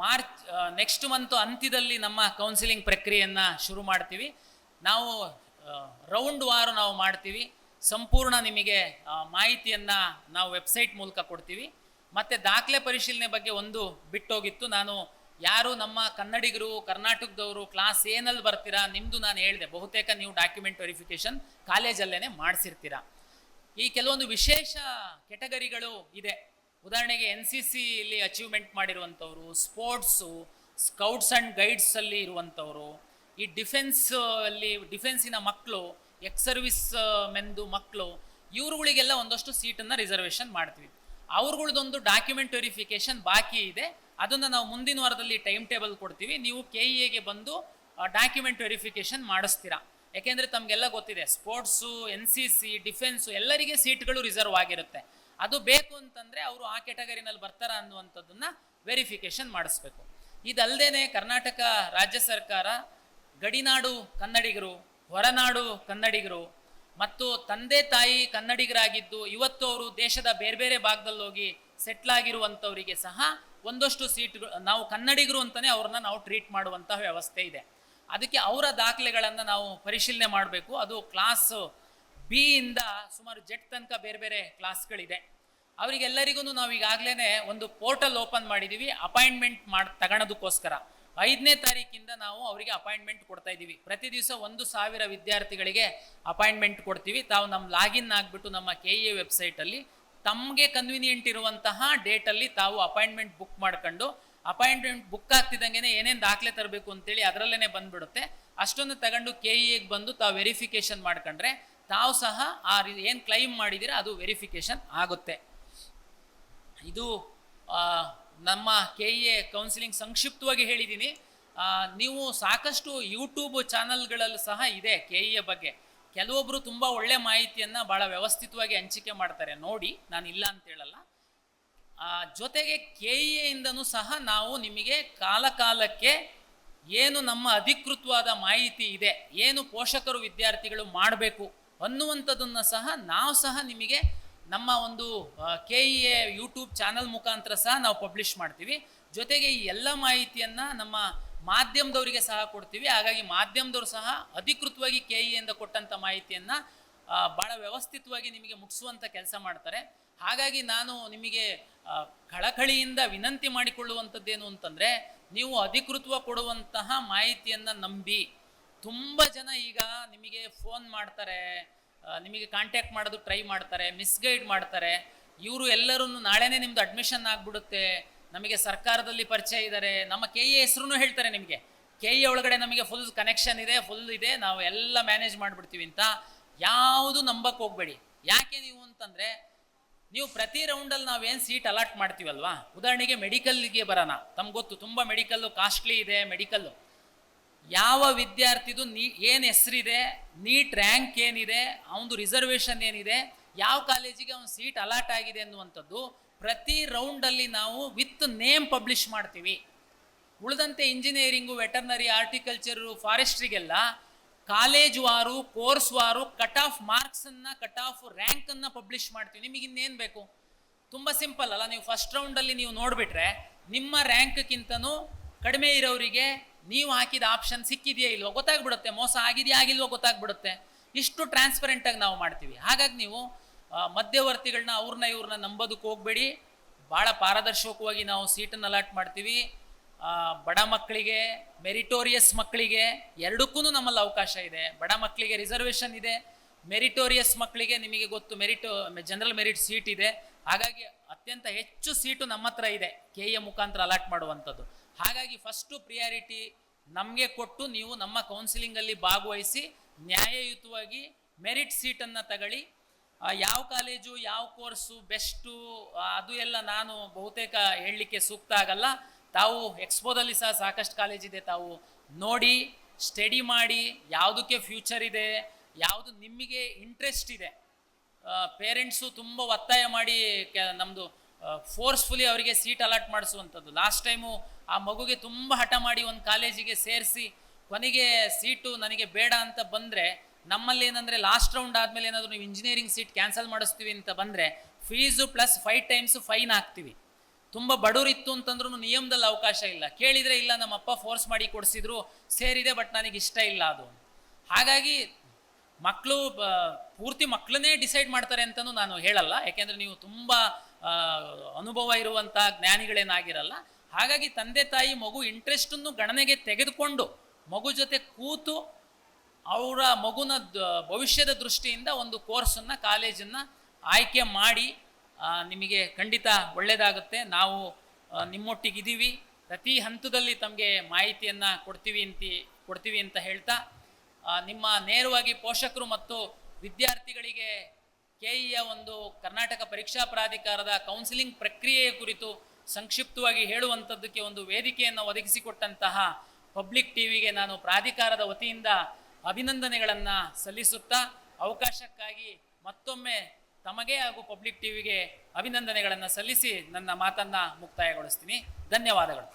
March next month ಅಂತ್ಯದಲ್ಲಿ ನಮ್ಮ counselling ಪ್ರಕ್ರಿಯೆಯನ್ನು ಶುರು ಮಾಡ್ತೀವಿ. ನಾವು ರೌಂಡ್ ವಾರು ನಾವು ಮಾಡ್ತೀವಿ. ಸಂಪೂರ್ಣ ನಿಮಗೆ ಮಾಹಿತಿಯನ್ನು ನಾವು ವೆಬ್ಸೈಟ್ ಮೂಲಕ ಕೊಡ್ತೀವಿ. ಮತ್ತು ದಾಖಲೆ ಪರಿಶೀಲನೆ ಬಗ್ಗೆ ಒಂದು ಬಿಟ್ಟೋಗಿತ್ತು. ನಾನು ಯಾರು ನಮ್ಮ ಕನ್ನಡಿಗರು ಕರ್ನಾಟಕದವರು ಕ್ಲಾಸ್ ಏನಲ್ಲಿ ಬರ್ತೀರಾ ನಿಮ್ಮದು ನಾನು ಹೇಳಿದೆ, ಬಹುತೇಕ ನೀವು ಡಾಕ್ಯುಮೆಂಟ್ ವೆರಿಫಿಕೇಷನ್ ಕಾಲೇಜಲ್ಲೇ ಮಾಡಿಸಿರ್ತೀರ. ಈ ಕೆಲವೊಂದು ವಿಶೇಷ ಕೆಟಗರಿಗಳು ಇದೆ. ಉದಾಹರಣೆಗೆ NCCಯಲ್ಲಿ ಅಚೀವ್ಮೆಂಟ್ ಮಾಡಿರುವಂಥವ್ರು, ಸ್ಪೋರ್ಟ್ಸು, ಸ್ಕೌಟ್ಸ್ ಆ್ಯಂಡ್ ಗೈಡ್ಸಲ್ಲಿ ಇರುವಂಥವ್ರು, ಈ ಡಿಫೆನ್ಸಿನ ಮಕ್ಕಳು, ಎಕ್ಸ್ ಸರ್ವಿಸ್ ಮೆನ್ದು ಮಕ್ಕಳು, ಇವ್ರುಗಳಿಗೆಲ್ಲ ಒಂದಷ್ಟು ಸೀಟನ್ನು ರಿಸರ್ವೇಷನ್ ಮಾಡ್ತೀವಿ. ಅವ್ರುಗಳದೊಂದು ಡಾಕ್ಯುಮೆಂಟ್ ವೆರಿಫಿಕೇಷನ್ ಬಾಕಿ ಇದೆ. ಅದನ್ನು ನಾವು ಮುಂದಿನ ವಾರದಲ್ಲಿ ಟೈಮ್ ಟೇಬಲ್ ಕೊಡ್ತೀವಿ. ನೀವು KEAಗೆ ಬಂದು ಡಾಕ್ಯುಮೆಂಟ್ ವೆರಿಫಿಕೇಷನ್ ಮಾಡಿಸ್ತೀರಾ. ಯಾಕೆಂದರೆ ತಮಗೆಲ್ಲ ಗೊತ್ತಿದೆ, ಸ್ಪೋರ್ಟ್ಸು, NCC, ಡಿಫೆನ್ಸು ಎಲ್ಲರಿಗೆ ಸೀಟ್ಗಳು ರಿಸರ್ವ್ ಆಗಿರುತ್ತೆ. ಅದು ಬೇಕು ಅಂತಂದರೆ ಅವರು ಆ ಕೆಟಗರಿನಲ್ಲಿ ಬರ್ತಾರ ಅನ್ನುವಂಥದ್ದನ್ನು ವೆರಿಫಿಕೇಷನ್ ಮಾಡಿಸ್ಬೇಕು. ಇದಲ್ಲದೆ ಕರ್ನಾಟಕ ರಾಜ್ಯ ಸರ್ಕಾರ ಗಡಿನಾಡು ಕನ್ನಡಿಗರು, ಹೊರನಾಡು ಕನ್ನಡಿಗರು ಮತ್ತು ತಂದೆ ತಾಯಿ ಕನ್ನಡಿಗರಾಗಿದ್ದು ಇವತ್ತು ಅವರು ದೇಶದ ಬೇರೆ ಬೇರೆ ಭಾಗದಲ್ಲಿ ಹೋಗಿ ಸೆಟ್ಲ್ ಆಗಿರುವಂಥವರಿಗೆ ಸಹ ಒಂದಷ್ಟು ಸೀಟ್ಗಳು, ನಾವು ಕನ್ನಡಿಗರು ಅಂತಲೇ ಅವ್ರನ್ನ ನಾವು ಟ್ರೀಟ್ ಮಾಡುವಂತಹ ವ್ಯವಸ್ಥೆ ಇದೆ. ಅದಕ್ಕೆ ಅವರ ದಾಖಲೆಗಳನ್ನು ನಾವು ಪರಿಶೀಲನೆ ಮಾಡಬೇಕು. ಅದು ಕ್ಲಾಸ್ B ಇಂದ ಸುಮಾರು Z ತನಕ ಬೇರೆ ಬೇರೆ ಕ್ಲಾಸ್ಗಳಿದೆ. ಅವರಿಗೆಲ್ಲರಿಗೂ ನಾವು ಈಗಾಗಲೇ ಒಂದು ಪೋರ್ಟಲ್ ಓಪನ್ ಮಾಡಿದ್ದೀವಿ ಅಪಾಯಿಂಟ್ಮೆಂಟ್ ತಗೊಳೋದಕ್ಕೋಸ್ಕರ. 5ನೇ ತಾರೀಕಿಂದ ನಾವು ಅವರಿಗೆ ಅಪಾಯಿಂಟ್ಮೆಂಟ್ ಕೊಡ್ತಾ ಇದ್ದೀವಿ. ಪ್ರತಿ ದಿವಸ 1,000 ವಿದ್ಯಾರ್ಥಿಗಳಿಗೆ ಅಪಾಯಿಂಟ್ಮೆಂಟ್ ಕೊಡ್ತೀವಿ. ತಾವು ನಮ್ಮ ಲಾಗಿನ್ ಆಗಿಬಿಟ್ಟು ನಮ್ಮ KEA ವೆಬ್ಸೈಟಲ್ಲಿ ತಮಗೆ ಕನ್ವೀನಿಯೆಂಟ್ ಇರುವಂತಹ ಡೇಟಲ್ಲಿ ತಾವು ಅಪಾಯಿಂಟ್ಮೆಂಟ್ ಬುಕ್ ಮಾಡ್ಕೊಂಡು, ಅಪಾಯಿಂಟ್ಮೆಂಟ್ ಬುಕ್ ಆಗ್ತಿದ್ದಂಗೆ ಏನೇನು ದಾಖಲೆ ತರಬೇಕು ಅಂತೇಳಿ ಅದರಲ್ಲೇ ಬಂದುಬಿಡುತ್ತೆ. ಅಷ್ಟೊಂದು ತಗೊಂಡು KEAಗೆ ಬಂದು ತಾವು ವೆರಿಫಿಕೇಷನ್ ಮಾಡ್ಕೊಂಡ್ರೆ ತಾವು ಸಹ ಏನು ಕ್ಲೈಮ್ ಮಾಡಿದ್ದೀರ ಅದು ವೆರಿಫಿಕೇಷನ್ ಆಗುತ್ತೆ. ಇದು ನಮ್ಮ KEA ಕೌನ್ಸಿಲಿಂಗ್ ಸಂಕ್ಷಿಪ್ತವಾಗಿ ಹೇಳಿದ್ದೀನಿ. ನೀವು ಸಾಕಷ್ಟು ಯೂಟ್ಯೂಬ್ ಚಾನಲ್ಗಳಲ್ಲೂ ಸಹ ಇದೆ KEA ಬಗ್ಗೆ. ಕೆಲವೊಬ್ಬರು ತುಂಬ ಒಳ್ಳೆ ಮಾಹಿತಿಯನ್ನು ಭಾಳ ವ್ಯವಸ್ಥಿತವಾಗಿ ಹಂಚಿಕೆ ಮಾಡ್ತಾರೆ, ನೋಡಿ, ನಾನು ಇಲ್ಲ ಅಂತ ಹೇಳಲ್ಲ. ಜೊತೆಗೆ KEAಯಿಂದನೂ ಸಹ ನಾವು ನಿಮಗೆ ಕಾಲಕಾಲಕ್ಕೆ ಏನು ನಮ್ಮ ಅಧಿಕೃತವಾದ ಮಾಹಿತಿ ಇದೆ, ಏನು ಪೋಷಕರು ವಿದ್ಯಾರ್ಥಿಗಳು ಮಾಡಬೇಕು ಅನ್ನುವಂಥದ್ದನ್ನು ಸಹ ನಾವು ಸಹ ನಿಮಗೆ ನಮ್ಮ ಒಂದು KEA ಯೂಟ್ಯೂಬ್ ಚಾನಲ್ ಮುಖಾಂತರ ಸಹ ನಾವು ಪಬ್ಲಿಷ್ ಮಾಡ್ತೀವಿ. ಜೊತೆಗೆ ಈ ಎಲ್ಲ ಮಾಹಿತಿಯನ್ನು ನಮ್ಮ ಮಾಧ್ಯಮದವರಿಗೆ ಸಹ ಕೊಡ್ತೀವಿ. ಹಾಗಾಗಿ ಮಾಧ್ಯಮದವರು ಸಹ ಅಧಿಕೃತವಾಗಿ KEAಯಿಂದ ಕೊಟ್ಟಂಥ ಮಾಹಿತಿಯನ್ನು ಭಾಳ ವ್ಯವಸ್ಥಿತವಾಗಿ ನಿಮಗೆ ಮುಟ್ಟಿಸುವಂಥ ಕೆಲಸ ಮಾಡ್ತಾರೆ. ಹಾಗಾಗಿ ನಾನು ನಿಮಗೆ ಕಳಕಳಿಯಿಂದ ವಿನಂತಿ ಮಾಡಿಕೊಳ್ಳುವಂಥದ್ದೇನು ಅಂತಂದರೆ, ನೀವು ಅಧಿಕೃತವಾಗಿ ಕೊಡುವಂತಹ ಮಾಹಿತಿಯನ್ನು ನಂಬಿ ತುಂಬ ಜನ ಈಗ ನಿಮಗೆ ಫೋನ್ ಮಾಡ್ತಾರೆ, ನಿಮಗೆ ಕಾಂಟ್ಯಾಕ್ಟ್ ಮಾಡೋದು ಟ್ರೈ ಮಾಡ್ತಾರೆ, ಮಿಸ್ಗೈಡ್ ಮಾಡ್ತಾರೆ. ಇವರು ಎಲ್ಲರೂ ನಾಳೆನೇ ನಿಮ್ಮದು ಅಡ್ಮಿಷನ್ ಆಗಿಬಿಡುತ್ತೆ, ನಮಗೆ ಸರ್ಕಾರದಲ್ಲಿ ಪರಿಚಯ ಇದ್ದಾರೆ, ನಮ್ಮ KEA ಹೆಸರು ಹೇಳ್ತಾರೆ ನಿಮಗೆ, KEA ಒಳಗಡೆ ನಮಗೆ ಫುಲ್ ಕನೆಕ್ಷನ್ ಇದೆ, ಫುಲ್ ಇದೆ, ನಾವು ಎಲ್ಲ ಮ್ಯಾನೇಜ್ ಮಾಡಿಬಿಡ್ತೀವಿ ಅಂತ ಯಾವುದು ನಂಬಕ್ಕೆ ಹೋಗಬೇಡಿ. ಯಾಕೆ ನೀವು ಅಂತಂದರೆ, ನೀವು ಪ್ರತಿ ರೌಂಡಲ್ಲಿ ನಾವೇನು ಸೀಟ್ ಅಲಾಟ್ ಮಾಡ್ತೀವಲ್ವಾ, ಉದಾಹರಣೆಗೆ ಮೆಡಿಕಲ್ಗೆ ಬರೋಣ. ತಮ್ಗೆ ಗೊತ್ತು, ತುಂಬ ಮೆಡಿಕಲ್ಲು ಕಾಸ್ಟ್ಲಿ ಇದೆ. ಮೆಡಿಕಲ್ಲು ಯಾವ ವಿದ್ಯಾರ್ಥಿದು ಏನು ಹೆಸರಿದೆ, ನೀಟ್ ರ್ಯಾಂಕ್ ಏನಿದೆ, ಅವನದು ರಿಸರ್ವೇಷನ್ ಏನಿದೆ, ಯಾವ ಕಾಲೇಜಿಗೆ ಅವನ ಸೀಟ್ ಅಲಾಟ್ ಆಗಿದೆ ಅನ್ನುವಂಥದ್ದು ಪ್ರತಿ ರೌಂಡಲ್ಲಿ ನಾವು ವಿತ್ ನೇಮ್ ಪಬ್ಲಿಷ್ ಮಾಡ್ತೀವಿ. ಉಳಿದಂತೆ ಇಂಜಿನಿಯರಿಂಗು, ವೆಟರ್ನರಿ, ಆರ್ಟಿಕಲ್ಚರು, ಫಾರೆಸ್ಟ್ರಿಗೆಲ್ಲ ಕಾಲೇಜ್ ವಾರು, ಕೋರ್ಸ್ ವಾರು ಕಟ್ ಆಫ್ ಮಾರ್ಕ್ಸನ್ನು, ಕಟ್ ಆಫ್ ರ್ಯಾಂಕನ್ನು ಪಬ್ಲಿಷ್ ಮಾಡ್ತೀವಿ. ನಿಮಗೆ ಇನ್ನೇನು ಬೇಕು? ತುಂಬ ಸಿಂಪಲ್ ಅಲ್ಲ. ನೀವು ಫಸ್ಟ್ ರೌಂಡಲ್ಲಿ ನೀವು ನೋಡಿಬಿಟ್ರೆ ನಿಮ್ಮ ರ್ಯಾಂಕ್ಗಿಂತನೂ ಕಡಿಮೆ ಇರೋರಿಗೆ ನೀವು ಹಾಕಿದ ಆಪ್ಷನ್ ಸಿಕ್ಕಿದೆಯಾ ಇಲ್ವೋ ಗೊತ್ತಾಗ್ಬಿಡುತ್ತೆ, ಮೋಸ ಆಗಿದೆಯಾ ಆಗಿಲ್ವೋ ಗೊತ್ತಾಗ್ಬಿಡುತ್ತೆ. ಇಷ್ಟು ಟ್ರಾನ್ಸ್ಪರೆಂಟಾಗಿ ನಾವು ಮಾಡ್ತೀವಿ. ಹಾಗಾಗಿ ನೀವು ಮಧ್ಯವರ್ತಿಗಳನ್ನ ಇವ್ರನ್ನ ನಂಬೋದಕ್ಕೆ ಹೋಗಬೇಡಿ. ಭಾಳ ಪಾರದರ್ಶಕವಾಗಿ ನಾವು ಸೀಟನ್ನು ಅಲಾಟ್ ಮಾಡ್ತೀವಿ. ಬಡ ಮಕ್ಕಳಿಗೆ, ಮೆರಿಟೋರಿಯಸ್ ಮಕ್ಕಳಿಗೆ ಎರಡಕ್ಕೂ ನಮ್ಮಲ್ಲಿ ಅವಕಾಶ ಇದೆ. ಬಡ ಮಕ್ಕಳಿಗೆ ರಿಸರ್ವೇಷನ್ ಇದೆ, ಮೆರಿಟೋರಿಯಸ್ ಮಕ್ಕಳಿಗೆ ನಿಮಗೆ ಗೊತ್ತು ಜನರಲ್ ಮೆರಿಟ್ ಸೀಟ್ ಇದೆ. ಹಾಗಾಗಿ ಅತ್ಯಂತ ಹೆಚ್ಚು ಸೀಟು ನಮ್ಮ ಹತ್ರ ಇದೆ KEA ಮುಖಾಂತರ ಅಲಾಟ್ ಮಾಡುವಂಥದ್ದು. ಹಾಗಾಗಿ ಫಸ್ಟು ಪ್ರಿಯಾರಿಟಿ ನಮಗೆ ಕೊಟ್ಟು ನೀವು ನಮ್ಮ ಕೌನ್ಸಿಲಿಂಗಲ್ಲಿ ಭಾಗವಹಿಸಿ ನ್ಯಾಯಯುತವಾಗಿ ಮೆರಿಟ್ ಸೀಟನ್ನು ತಗೊಳ್ಳಿ. ಯಾವ ಕಾಲೇಜು, ಯಾವ ಕೋರ್ಸು ಬೆಸ್ಟು ಅದು ಎಲ್ಲ ನಾನು ಬಹುತೇಕ ಹೇಳಲಿಕ್ಕೆ ಸೂಕ್ತ ಆಗಲ್ಲ. ತಾವು ಎಕ್ಸ್ಪೋದಲ್ಲಿ ಸಹ ಸಾಕಷ್ಟು ಕಾಲೇಜಿದೆ, ತಾವು ನೋಡಿ ಸ್ಟಡಿ ಮಾಡಿ ಯಾವುದಕ್ಕೆ ಫ್ಯೂಚರ್ ಇದೆ, ಯಾವುದು ನಿಮಗೆ ಇಂಟ್ರೆಸ್ಟ್ ಇದೆ. ಪೇರೆಂಟ್ಸು ತುಂಬ ಒತ್ತಾಯ ಮಾಡಿ ನಮ್ಮದು ಫೋರ್ಸ್ಫುಲಿ ಅವರಿಗೆ ಸೀಟ್ ಅಲಾಟ್ ಮಾಡಿಸುವಂಥದ್ದು. ಲಾಸ್ಟ್ ಟೈಮು ಆ ಮಗುಗೆ ತುಂಬ ಹಠ ಮಾಡಿ ಒಂದು ಕಾಲೇಜಿಗೆ ಸೇರಿಸಿ ಕೊನೆಗೆ ಸೀಟು ನನಗೆ ಬೇಡ ಅಂತ ಬಂದರೆ, ನಮ್ಮಲ್ಲಿ ಏನಂದರೆ ಲಾಸ್ಟ್ ರೌಂಡ್ ಆದಮೇಲೆ ಏನಾದರೂ ನೀವು ಇಂಜಿನಿಯರಿಂಗ್ ಸೀಟ್ ಕ್ಯಾನ್ಸಲ್ ಮಾಡಿಸ್ತೀವಿ ಅಂತ ಬಂದರೆ ಫೀಸು ಪ್ಲಸ್ 5 ಟೈಮ್ಸು ಫೈನ್ ಹಾಕ್ತೀವಿ. ತುಂಬ ಬಡವರಿತ್ತು ಅಂತಂದ್ರೂ ನಿಯಮದಲ್ಲಿ ಅವಕಾಶ ಇಲ್ಲ. ಕೇಳಿದರೆ ಇಲ್ಲ ನಮ್ಮ ಅಪ್ಪ ಫೋರ್ಸ್ ಮಾಡಿ ಕೊಡಿಸಿದ್ರು, ಸೇರಿದೆ, ಬಟ್ ನನಗೆ ಇಷ್ಟ ಇಲ್ಲ ಅದು. ಹಾಗಾಗಿ ಮಕ್ಕಳು ಪೂರ್ತಿ ಮಕ್ಕಳನ್ನೇ ಡಿಸೈಡ್ ಮಾಡ್ತಾರೆ ಅಂತಲೂ ನಾನು ಹೇಳಲ್ಲ, ಯಾಕೆಂದರೆ ನೀವು ತುಂಬ ಅನುಭವ ಇರುವಂಥ ಜ್ಞಾನಿಗಳೇನಾಗಿರಲ್ಲ. ಹಾಗಾಗಿ ತಂದೆ ತಾಯಿ ಮಗು ಇಂಟ್ರೆಸ್ಟನ್ನು ಗಣನೆಗೆ ತೆಗೆದುಕೊಂಡು ಮಗು ಜೊತೆ ಕೂತು ಅವರ ಮಗುನ ಭವಿಷ್ಯದ ದೃಷ್ಟಿಯಿಂದ ಒಂದು ಕೋರ್ಸನ್ನು, ಕಾಲೇಜನ್ನು ಆಯ್ಕೆ ಮಾಡಿ ನಿಮಗೆ ಖಂಡಿತ ಒಳ್ಳೆಯದಾಗುತ್ತೆ. ನಾವು ನಿಮ್ಮೊಟ್ಟಿಗಿದ್ದೀವಿ, ಪ್ರತಿ ಹಂತದಲ್ಲಿ ತಮಗೆ ಮಾಹಿತಿಯನ್ನು ಕೊಡ್ತೀವಿ ಅಂತ ಹೇಳ್ತಾ, ನಿಮ್ಮ ನೇರವಾಗಿ ಪೋಷಕರು ಮತ್ತು ವಿದ್ಯಾರ್ಥಿಗಳಿಗೆ ಕೆಇಯ ಒಂದು ಕರ್ನಾಟಕ ಪರೀಕ್ಷಾ ಪ್ರಾಧಿಕಾರದ ಕೌನ್ಸಿಲಿಂಗ್ ಪ್ರಕ್ರಿಯೆಯ ಕುರಿತು ಸಂಕ್ಷಿಪ್ತವಾಗಿ ಹೇಳುವಂಥದ್ದಕ್ಕೆ ಒಂದು ವೇದಿಕೆಯನ್ನು ಒದಗಿಸಿಕೊಟ್ಟಂತಹ ಪಬ್ಲಿಕ್ ಟಿವಿಗೆ ನಾನು ಪ್ರಾಧಿಕಾರದ ವತಿಯಿಂದ ಅಭಿನಂದನೆಗಳನ್ನು ಸಲ್ಲಿಸುತ್ತಾ, ಅವಕಾಶಕ್ಕಾಗಿ ಮತ್ತೊಮ್ಮೆ ತಮಗೆ ಹಾಗೂ ಪಬ್ಲಿಕ್ ಟಿವಿಗೆ ಅಭಿನಂದನೆಗಳನ್ನು ಸಲ್ಲಿಸಿ ನನ್ನ ಮಾತನ್ನು ಮುಕ್ತಾಯಗೊಳಿಸ್ತೀನಿ. ಧನ್ಯವಾದಗಳು.